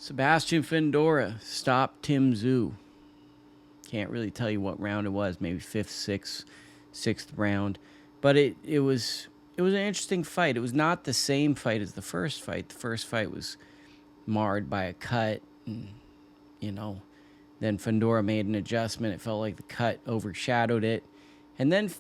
Sebastian Fundora stopped Tim Tszyu. Can't really tell you what round it was, maybe fifth, sixth round. But it was an interesting fight. It was not the same fight as the first fight. The first fight was marred by a cut, and, you know, then Fundora made an adjustment. It felt like the cut overshadowed it. And then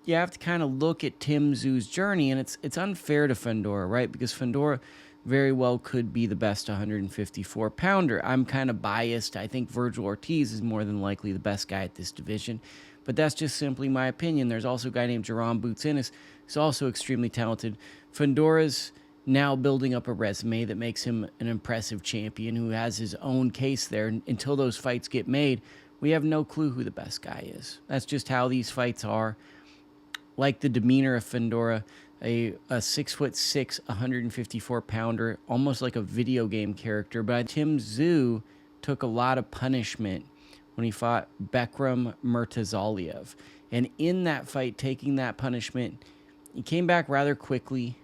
you have to kind of look at Tim Tszyu's journey, and it's unfair to Fundora, right? Because Fundora very well could be the best 154 pounder. I'm kind of biased. I think Virgil Ortiz is more than likely the best guy at this division, but that's just simply my opinion. There's also a guy named Jerome Boutsinis who's also extremely talented. Fundora's now building up a resume that makes him an impressive champion who has his own case there. Until those fights get made, we have no clue who the best guy is. That's just how these fights are. Like the demeanor of Fundora, a 6'6", 154 pounder, almost like a video game character. But Tim Tszyu took a lot of punishment when he fought Bekram Murtazaliev. And in that fight, taking that punishment, he came back rather quickly.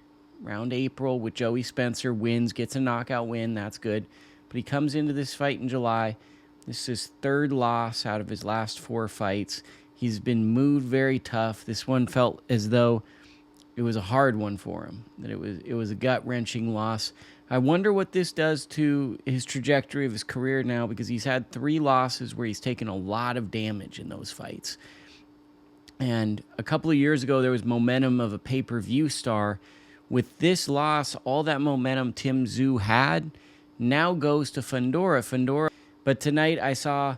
Around April with Joey Spencer, wins, gets a knockout win. That's good. But he comes into this fight in July. This is his third loss out of his last 4 fights. He's been moved very tough. This one felt as though it was a hard one for him, that it was a gut-wrenching loss. I wonder what this does to his trajectory of his career now, because he's had 3 losses where he's taken a lot of damage in those fights. And a couple of years ago, there was momentum of a pay-per-view star. With this loss, all that momentum Tim Tszyu had now goes to Fundora. But tonight I saw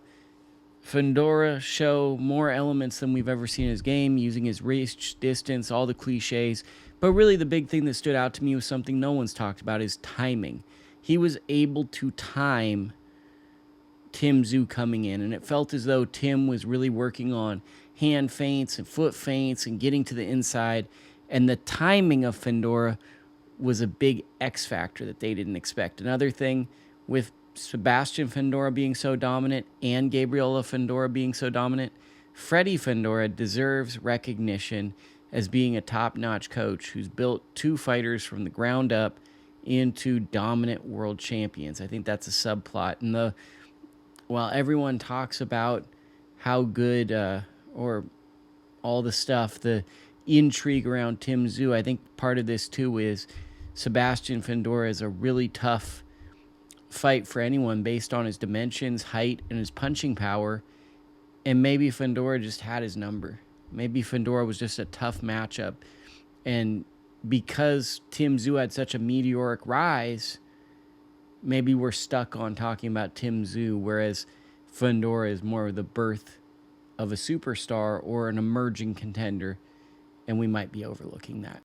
Fundora show more elements than we've ever seen in his game, using his reach, distance, all the cliches. But really the big thing that stood out to me was something no one's talked about, is timing. He was able to time Tim Tszyu coming in, and it felt as though Tim was really working on hand feints and foot feints and getting to the inside. And the timing of Fundora was a big X factor that they didn't expect. Another thing, with Sebastian Fundora being so dominant and Gabriela Fundora being so dominant, Freddie Fundora deserves recognition as being a top-notch coach who's built 2 fighters from the ground up into dominant world champions. I think that's a subplot. And while everyone talks about how good or all the stuff, the intrigue around Tim Tszyu, I think part of this too is Sebastian Fundora is a really tough fight for anyone based on his dimensions, height, and his punching power. And maybe Fundora just had his number. Maybe Fundora was just a tough matchup. And because Tim Tszyu had such a meteoric rise, maybe we're stuck on talking about Tim Tszyu, whereas Fundora is more of the birth of a superstar or an emerging contender, and we might be overlooking that.